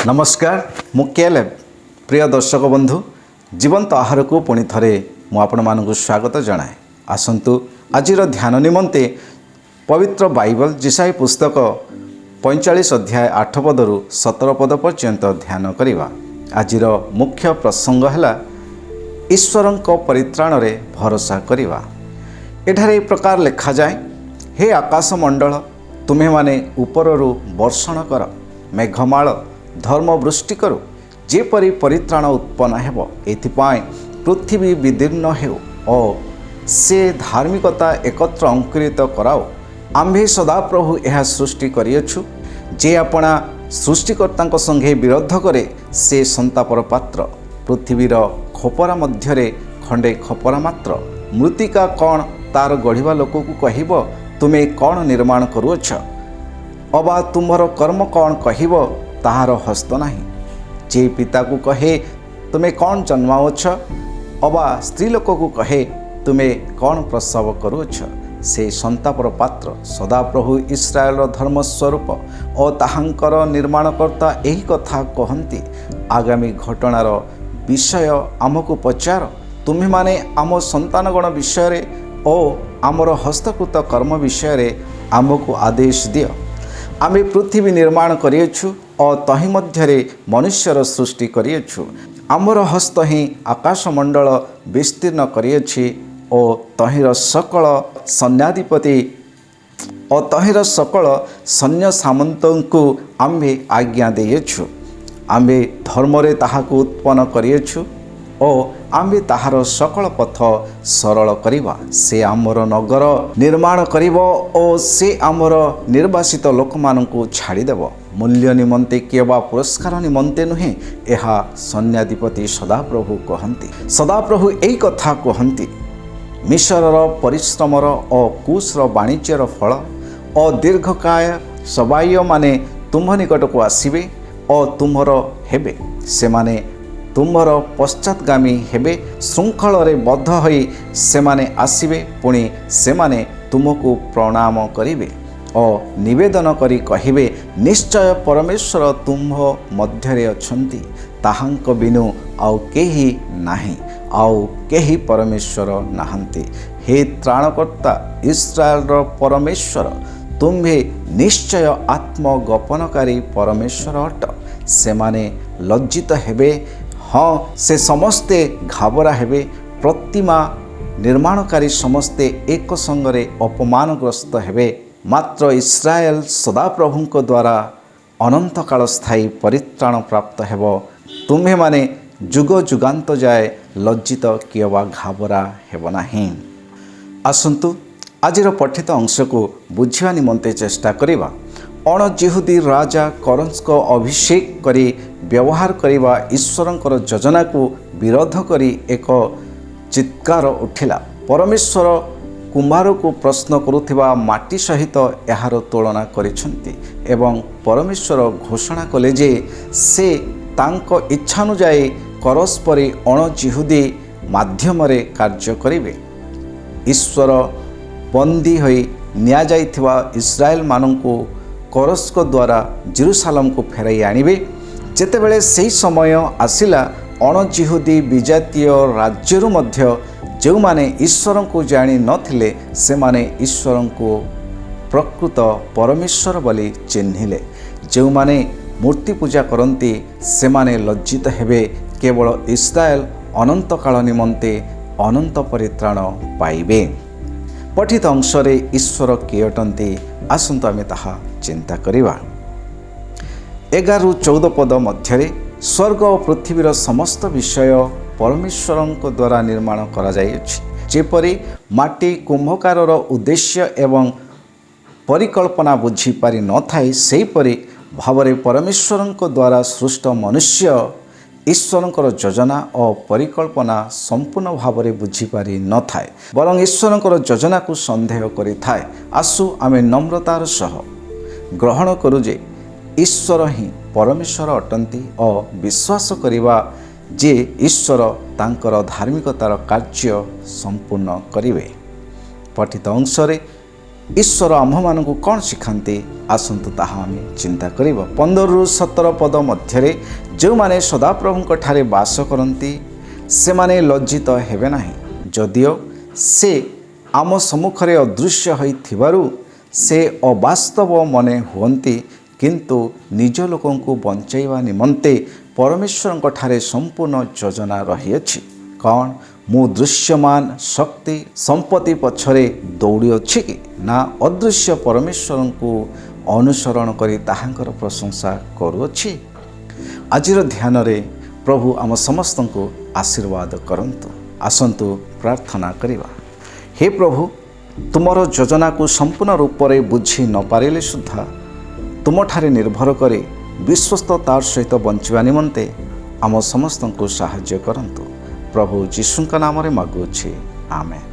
नमस्कार मु केएलएफ प्रिय दर्शक बंधु जीवंत आहार को पुणी थे मुझे स्वागत जनाए। आसतु आज ध्यान निमंते पवित्र बाइबल जिसाई पुस्तक 45 अध्याय 8 पदरु 17 पद पर्यंत ध्यान करवा। आज मुख्य प्रसंग है ईश्वर परित्राण रे भरोसा करवा। एठारे एक प्रकार लिखा जाए, हे आकाशमंडल तुम्हें माने उपरु वर्षण कर, मेघमाल धर्मवृष्टि करू, जेपरी परित्राण उत्पन्न हेब, एथिपाई पृथ्वी विदीर्ण हेउ और से धार्मिकता एकत्र अंकुरित कराओ। आम्भे सदाप्रभु यह सृष्टि करियछु, जे अपना सृष्टिकर्ता संगे विरोध करे से संतापर पात्र। पृथ्वीर खोपरा मध्यरे खंडे खोपरा मात्र, मृत्तिका कौन तार गढ़िबा लोक को कहिब, तुमे कौन निर्माण करुअछ, अबा तुमर कर्म कौन कहिब, ताहार हस्त नाही। जे पिता को कहे तुमे कौन जन्माओछ, अबा स्त्री लोक को कहे तुमे कौन प्रसव करुअछ, से संतापर पात्र सदाप्रभु इस्राएल धर्मस्वरूप और ताहांकर निर्माणकर्ता यही कथा कहती। आगामी घटनार विषय आमको पचार, तुम्हें माने आम संतानगण विषय और आमर हस्तकृत कर्म विषय आमको आदेश दियो। आमे पृथ्वी निर्माण करियछु और तहि मध्यरे मनुष्यर सृष्टि करियछु। आमर हस्त ही आकाशमंडल विस्तीर्ण करियछि और तहिर सकल सैन्याधिपति और तहिर सकल सैन्य सामंतଙ୍କୁ आम्भे आज्ञा देयछु। आम्भे धर्मरे ताहाको उत्पन्न करियछु और आम्भे ताहार सकल पथ सरल करिबा। से आमर नगर निर्माण करिबो और से आमर निर्वासित लोक माननकु छाड़ी देबो। मूल्य निमंते किबा पुरस्कार निमंते नुहे, यह सैन्याधिपति सदाप्रभु कहती। सदाप्रभु एई कथा कहती, मिश्रर परिश्रमर और कुशर वाणिज्यर फल और दीर्घकाय सबाय माने तुम्ह निकट को आसिबे और तुमर हेबे। से माने तुमर पश्चातगामी हेबे, श्रृंखल रे बद्ध होई सेमाने आसिबे, पुणी सेमाने तुमको प्रणाम करिबे और निवेदन करी कहिबे, निश्चय परमेश्वर तुम्ह मध्यरे अछंती, ताहांक बिनु आउ केही नाही, आउ केही परमेश्वर नाहंती। हे त्राणकर्ता इस्राएल परमेश्वर, तुम्हे निश्चय आत्मगोपनकारी परमेश्वर अट। सेमाने लज्जित हेबे, हाँ से समस्ते घाबरा हेबे। प्रतिमा निर्माणकारी समस्ते एक संगरे अपमानग्रस्त हेबे। मात्र इस्राएल सदाप्रभुଙ୍କ द्वारा अनंत काल स्थायी परित्राण प्राप्त हेब। तुम्हें माने जुग जुगांत जाए लज्जित कियबा घाबरा हेब नाही। आसंतु आजिर पठित अंश को बुझिबा निमंते चेष्टा करिबा। अणजिहुदी राजा करंस को अभिषेक करी व्यवहार करिबा ईश्वरंकर योजना को विरोध करी एक चित्कार उठिला। परमेश्वर कुम्भार को प्रश्न करुथिबा माटी सहित यार तुलना करिसंती एवं परमेश्वर घोषणा कले जे से तांको इच्छानुजाई करस परि अणजिहुदी माध्यम रे कार्य करिवे। ईश्वर बंदी होई निया जाइथिबा इस्राएल माननकु करस्क द्वारा जेरुसालेम को फेराई आनिबे। जेतेबेले सही समय आसिला, अणजिहुदी विजातीय राज्यरु मध्य जो माने ईश्वर को जानी नथिले से माने ईश्वर को प्रकृत परमेश्वर बोली चिन्हिले। जो माने मूर्ति पूजा करती से माने लज्जित हेबे। केवल इस्राएल अनंत काल निमंते अनंत परित्राण पाइबे। पठित अंशरे ईश्वर किए अटंती, आसंतु आमे ताहा चिंता करिबा। 11-14 पद मध्यरे स्वर्ग और पृथ्वीर समस्त विषय परमेश्वरଙ୍କ द्वारा निर्माण करा जायछि। जेपरि माटी कुंभकारर उद्देश्य एवं परिकल्पना बुझी पारि न थाए, सेहीपरि भावरे परमेश्वरଙ୍କ द्वारा सृष्ट मनुष्य ईश्वरଙ୍କର योजना और परिकल्पना संपूर्ण भावरे बुझी पारि न थाए, बरं ईश्वरଙ୍କର योजना को संदेह करि थाए। आसु आमे नम्रतार सह ग्रहण करू जे ईश्वर ही परमेश्वर अटंती और विश्वास करिबा जे ईश्वर तांकर धार्मिकतार कार्य संपूर्ण करिवे। पठित अंशरे ईश्वर आम्भମାନଙ୍କୁ କ'ଣ ଶିଖାନ୍ତି ଆସନ୍ତୁ ତାହା ଆମେ ଚିନ୍ତା କରିବା। 15ରୁ 17 ପଦ ମଧ୍ୟରେ ଯେଉଁମାନେ ସଦାପ୍ରଭୁଙ୍କ ଠାରେ ବାସ କରନ୍ତି ସେମାନେ ଲଜ୍ଜିତ ହେବେ ନାହିଁ। ଯଦିଓ ସେ ଆମ ସମ୍ମୁଖରେ ଅଦୃଶ୍ୟ ହୋଇଥିବାରୁ ସେ ଅବାସ୍ତବ ମନେ ହୁଅନ୍ତି, କିନ୍ତୁ ନିଜ ଲୋକଙ୍କୁ ବଞ୍ଚାଇବା ନିମନ୍ତେ ପରମେଶ୍ୱରଙ୍କ ଠାରେ ସମ୍ପୂର୍ଣ୍ଣ ଯୋଜନା ରହିଅଛି। କ'ଣ ମୁଁ ଦୃଶ୍ୟମାନ ଶକ୍ତି ସମ୍ପତ୍ତି ପଛରେ ଦୌଡ଼ିଅଛି କି ନା ଅଦୃଶ୍ୟ ପରମେଶ୍ୱରଙ୍କୁ ଅନୁସରଣ କରି ତାହାଙ୍କର ପ୍ରଶଂସା କରୁଅଛି? ଆଜିର ଧ୍ୟାନରେ ପ୍ରଭୁ ଆମ ସମସ୍ତଙ୍କୁ ଆଶୀର୍ବାଦ କରନ୍ତୁ। ଆସନ୍ତୁ ପ୍ରାର୍ଥନା କରିବା। ହେ ପ୍ରଭୁ, ତୁମର ଯୋଜନାକୁ ସମ୍ପୂର୍ଣ୍ଣ ରୂପରେ ବୁଝି ନ ପାରିଲେ ସୁଦ୍ଧା ତୁମଠାରେ ନିର୍ଭର କରି ବିଶ୍ୱସ୍ତତାର ସହିତ ବଞ୍ଚିବା ନିମନ୍ତେ ଆମ ସମସ୍ତଙ୍କୁ ସାହାଯ୍ୟ କରନ୍ତୁ। ପ୍ରଭୁ ଯୀଶୁଙ୍କ ନାମରେ ମାଗୁଅଛି, ଆମେନ୍।